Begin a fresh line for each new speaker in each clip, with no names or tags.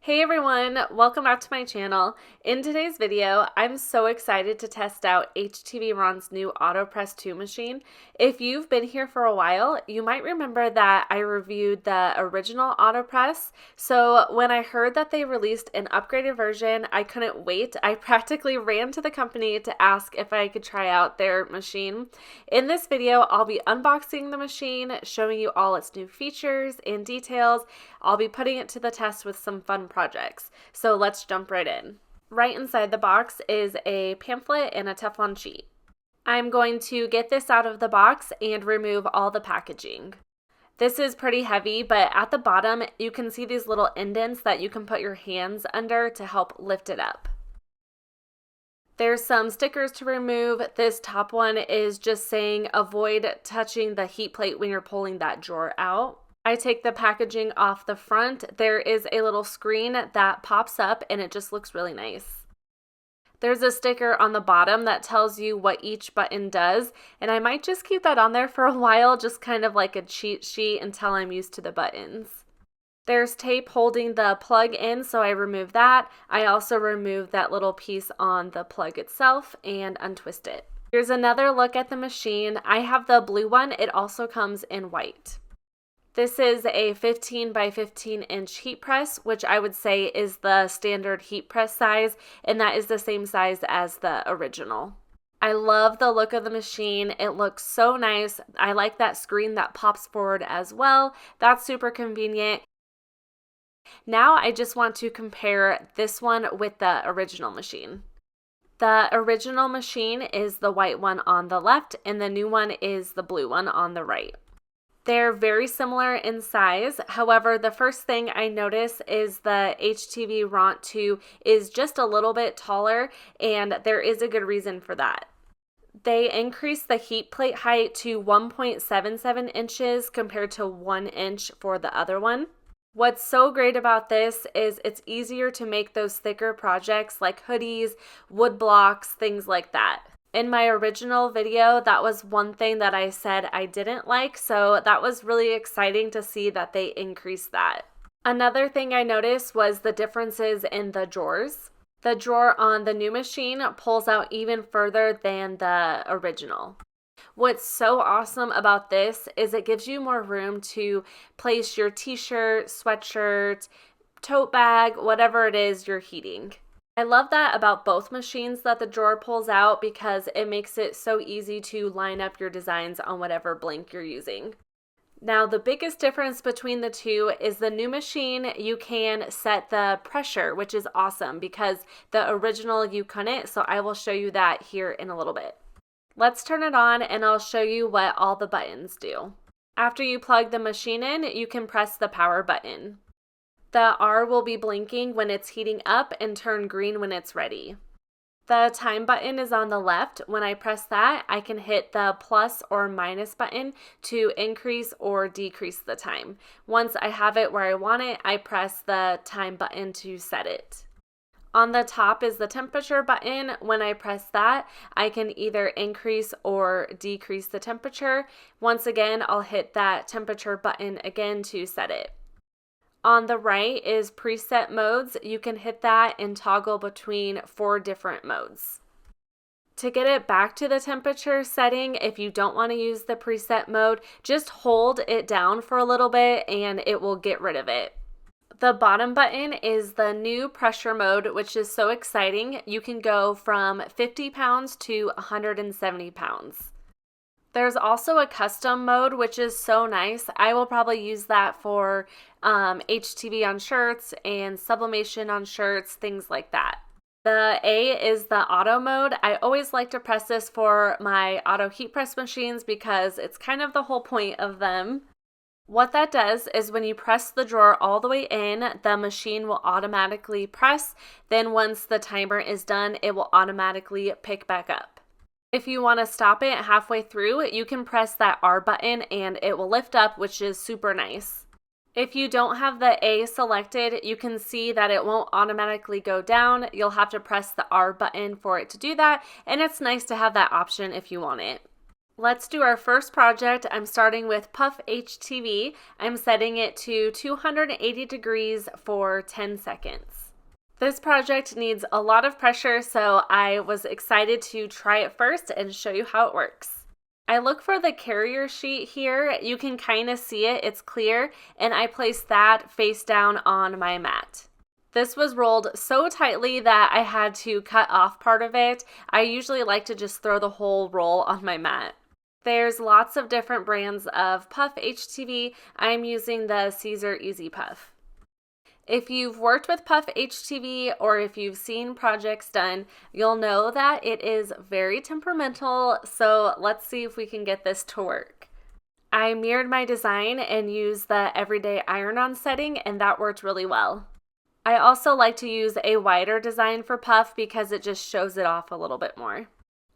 Hey everyone, welcome back to my channel. In today's video, I'm so excited to test out Htvront new Autopress 2 machine. If you've been here for a while, you might remember that I reviewed the original Autopress. So when I heard that they released an upgraded version, I couldn't wait. I practically ran to the company to ask if I could try out their machine. In this video, I'll be unboxing the machine, showing you all its new features and details. I'll be putting it to the test with some fun projects. So let's jump right in. Right inside the box is a pamphlet and a Teflon sheet. I'm going to get this out of the box and remove all the packaging. This is pretty heavy, but at the bottom you can see these little indents that you can put your hands under to help lift it up. There's some stickers to remove. This top one is just saying avoid touching the heat plate when you're pulling that drawer out. I take the packaging off the front. There is a little screen that pops up and it just looks really nice. There's a sticker on the bottom that tells you what each button does, and I might just keep that on there for a while, just kind of like a cheat sheet until I'm used to the buttons. There's tape holding the plug in, so I remove that. I also remove that little piece on the plug itself and untwist it. Here's another look at the machine. I have the blue one. It also comes in white. This is a 15 by 15 inch heat press, which I would say is the standard heat press size, and that is the same size as the original. I love the look of the machine. It looks so nice. I like that screen that pops forward as well. That's super convenient. Now I just want to compare this one with the original machine. The original machine is the white one on the left, and the new one is the blue one on the right. They're very similar in size. However, the first thing I notice is the Htvront 2 is just a little bit taller, and there is a good reason for that. They increased the heat plate height to 1.77 inches compared to 1 inch for the other one. What's so great about this is it's easier to make those thicker projects like hoodies, wood blocks, things like that. In my original video, that was one thing that I said I didn't like, so that was really exciting to see that they increased that. Another thing I noticed was the differences in the drawers. The drawer on the new machine pulls out even further than the original. What's so awesome about this is it gives you more room to place your t-shirt, sweatshirt, tote bag, whatever it is you're heating. I love that about both machines that the drawer pulls out because it makes it so easy to line up your designs on whatever blank you're using. Now, the biggest difference between the two is the new machine, you can set the pressure, which is awesome because the original you couldn't, so I will show you that here in a little bit. Let's turn it on and I'll show you what all the buttons do. After you plug the machine in, you can press the power button. The R will be blinking when it's heating up and turn green when it's ready. The time button is on the left. When I press that, I can hit the plus or minus button to increase or decrease the time. Once I have it where I want it, I press the time button to set it. On the top is the temperature button. When I press that, I can either increase or decrease the temperature. Once again, I'll hit that temperature button again to set it. On the right is preset modes. You can hit that and toggle between 4 different modes. To get it back to the temperature setting, if you don't want to use the preset mode, just hold it down for a little bit and it will get rid of it. The bottom button is the new pressure mode, which is so exciting. You can go from 50 pounds to 170 pounds. There's also a custom mode, which is so nice. I will probably use that for HTV on shirts and sublimation on shirts, things like that. The A is the auto mode. I always like to press this for my auto heat press machines because it's kind of the whole point of them. What that does is when you press the drawer all the way in, the machine will automatically press. Then once the timer is done, it will automatically pick back up. If you want to stop it halfway through, you can press that R button and it will lift up, which is super nice. If you don't have the A selected, you can see that it won't automatically go down. You'll have to press the R button for it to do that, and it's nice to have that option if you want it. Let's do our first project. I'm starting with Puff HTV. I'm setting it to 280 degrees for 10 seconds. This project needs a lot of pressure, so I was excited to try it first and show you how it works. I look for the carrier sheet here. You can kind of see it, it's clear, and I place that face down on my mat. This was rolled so tightly that I had to cut off part of it. I usually like to just throw the whole roll on my mat. There's lots of different brands of Puff HTV. I'm using the Caesar Easy Puff. If you've worked with Puff HTV or if you've seen projects done, you'll know that it is very temperamental, so let's see if we can get this to work. I mirrored my design and used the everyday iron-on setting, and that worked really well. I also like to use a wider design for Puff because it just shows it off a little bit more.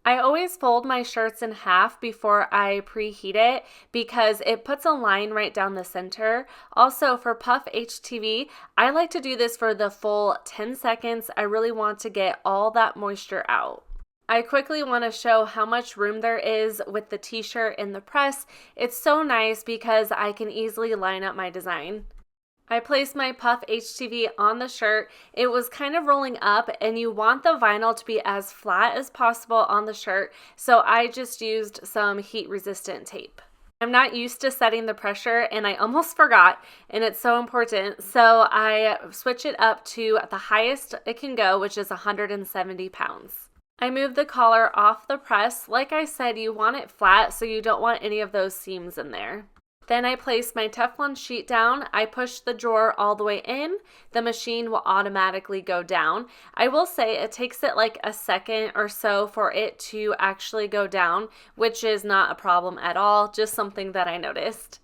I always fold my shirts in half before I preheat it because it puts a line right down the center. Also for Puff HTV, I like to do this for the full 10 seconds. I really want to get all that moisture out. I quickly want to show how much room there is with the t-shirt in the press. It's so nice because I can easily line up my design. I placed my Puff HTV on the shirt. It was kind of rolling up, and you want the vinyl to be as flat as possible on the shirt, so I just used some heat-resistant tape. I'm not used to setting the pressure, and I almost forgot, and it's so important, so I switch it up to the highest it can go, which is 170 pounds. I moved the collar off the press. Like I said, you want it flat, so you don't want any of those seams in there. Then I place my Teflon sheet down. I push the drawer all the way in. The machine will automatically go down. I will say it takes it like a second or so for it to actually go down, which is not a problem at all, just something that I noticed.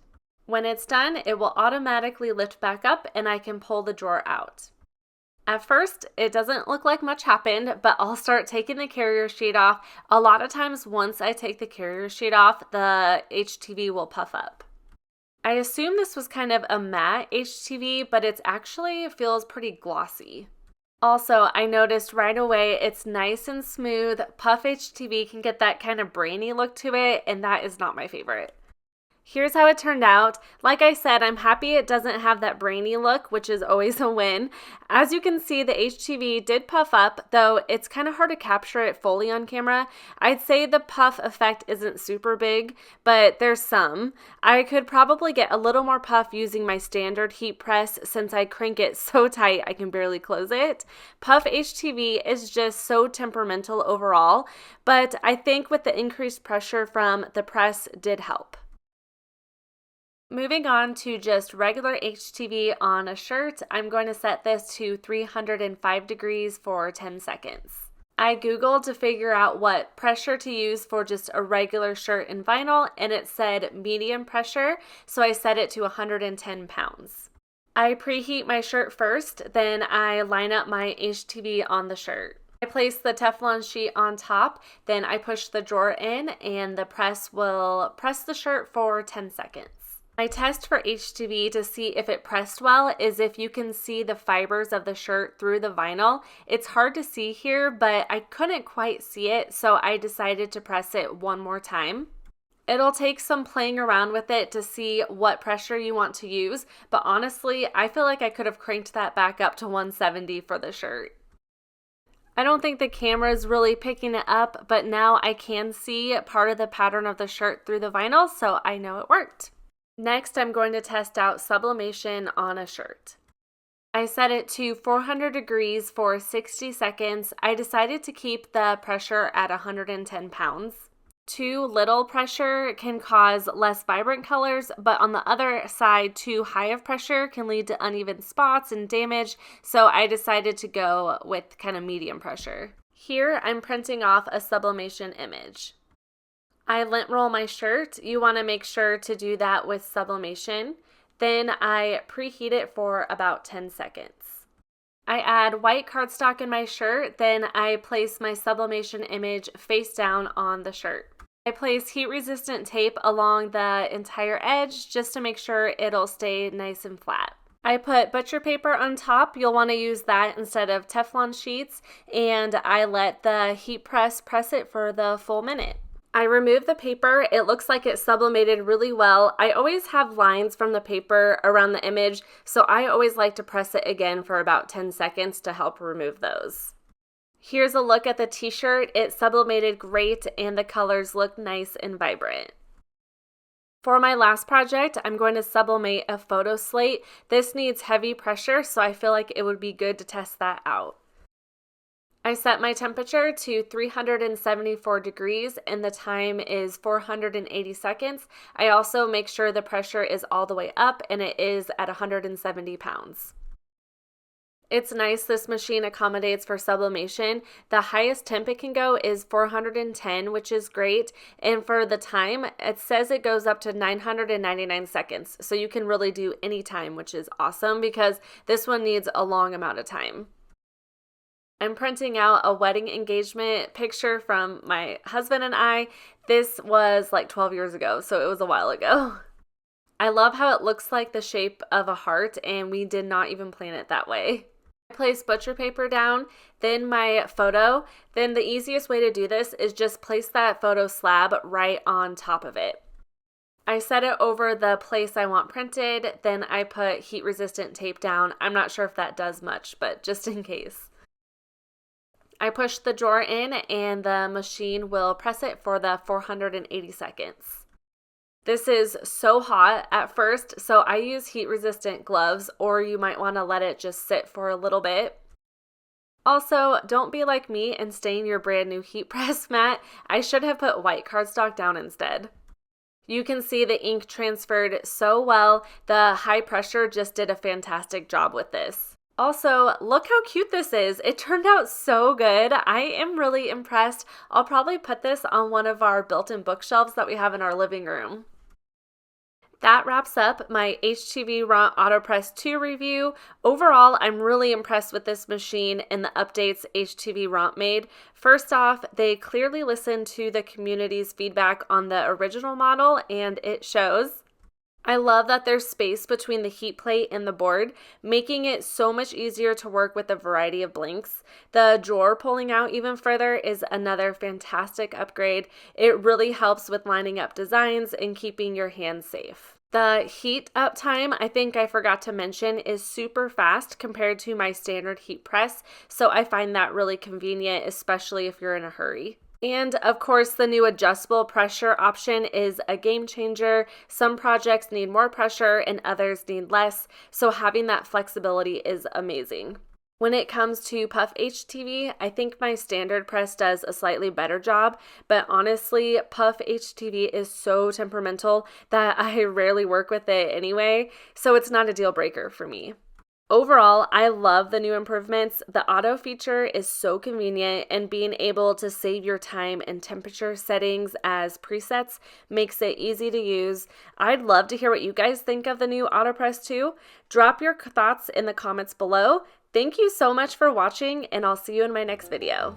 When it's done, it will automatically lift back up and I can pull the drawer out. At first, it doesn't look like much happened, but I'll start taking the carrier sheet off. A lot of times once I take the carrier sheet off, the HTV will puff up. I assume this was kind of a matte HTV, but it actually feels pretty glossy. Also, I noticed right away it's nice and smooth. Puff HTV can get that kind of brainy look to it, and that is not my favorite. Here's how it turned out. Like I said, I'm happy it doesn't have that brainy look, which is always a win. As you can see, the HTV did puff up, though it's kind of hard to capture it fully on camera. I'd say the puff effect isn't super big, but there's some. I could probably get a little more puff using my standard heat press since I crank it so tight I can barely close it. Puff HTV is just so temperamental overall, but I think with the increased pressure from the press did help. Moving on to just regular HTV on a shirt, I'm going to set this to 305 degrees for 10 seconds. I Googled to figure out what pressure to use for just a regular shirt in vinyl, and it said medium pressure, so I set it to 110 pounds. I preheat my shirt first, then I line up my HTV on the shirt. I place the Teflon sheet on top, then I push the drawer in, and the press will press the shirt for 10 seconds. My test for HTV to see if it pressed well is if you can see the fibers of the shirt through the vinyl. It's hard to see here, but I couldn't quite see it, so I decided to press it one more time. It'll take some playing around with it to see what pressure you want to use, but honestly, I feel like I could have cranked that back up to 170 for the shirt. I don't think the camera is really picking it up, but now I can see part of the pattern of the shirt through the vinyl, so I know it worked. Next, I'm going to test out sublimation on a shirt. I set it to 400 degrees for 60 seconds. I decided to keep the pressure at 110 pounds. Too little pressure can cause less vibrant colors, but on the other side, too high of pressure can lead to uneven spots and damage, so I decided to go with kind of medium pressure. Here, I'm printing off a sublimation image. I lint roll my shirt. You want to make sure to do that with sublimation. Then I preheat it for about 10 seconds. I add white cardstock in my shirt, then I place my sublimation image face down on the shirt. I place heat-resistant tape along the entire edge just to make sure it'll stay nice and flat. I put butcher paper on top. You'll want to use that instead of Teflon sheets, and I let the heat press it for the full minute. I removed the paper. It looks like it sublimated really well. I always have lines from the paper around the image, so I always like to press it again for about 10 seconds to help remove those. Here's a look at the t-shirt. It sublimated great and the colors look nice and vibrant. For my last project, I'm going to sublimate a photo slate. This needs heavy pressure, so I feel like it would be good to test that out. I set my temperature to 374 degrees and the time is 480 seconds. I also make sure the pressure is all the way up and it is at 170 pounds. It's nice this machine accommodates for sublimation. The highest temp it can go is 410, which is great. And for the time, it says it goes up to 999 seconds. So you can really do any time, which is awesome because this one needs a long amount of time. I'm printing out a wedding engagement picture from my husband and I. This was like 12 years ago, so it was a while ago. I love how it looks like the shape of a heart, and we did not even plan it that way. I place butcher paper down, then my photo. Then the easiest way to do this is just place that photo slab right on top of it. I set it over the place I want printed, then I put heat-resistant tape down. I'm not sure if that does much, but just in case. I push the drawer in and the machine will press it for the 480 seconds. This is so hot at first, so I use heat-resistant gloves, or you might want to let it just sit for a little bit. Also, don't be like me and stain your brand new heat press mat. I should have put white cardstock down instead. You can see the ink transferred so well. The high pressure just did a fantastic job with this. Also, look how cute this is. It turned out so good. I am really impressed. I'll probably put this on one of our built-in bookshelves that we have in our living room. That wraps up my Htvront Autopress 2 review. Overall, I'm really impressed with this machine and the updates Htvront made. First off, they clearly listened to the community's feedback on the original model, and it shows. I love that there's space between the heat plate and the board, making it so much easier to work with a variety of blanks. The drawer pulling out even further is another fantastic upgrade. It really helps with lining up designs and keeping your hands safe. The heat up time, I think I forgot to mention, is super fast compared to my standard heat press, so I find that really convenient, especially if you're in a hurry. And of course, the new adjustable pressure option is a game changer. Some projects need more pressure and others need less, so having that flexibility is amazing. When it comes to Puff HTV, I think my standard press does a slightly better job, but honestly, Puff HTV is so temperamental that I rarely work with it anyway, so it's not a deal breaker for me. Overall, I love the new improvements. The auto feature is so convenient, and being able to save your time and temperature settings as presets makes it easy to use. I'd love to hear what you guys think of the new Autopress 2. Drop your thoughts in the comments below. Thank you so much for watching, and I'll see you in my next video.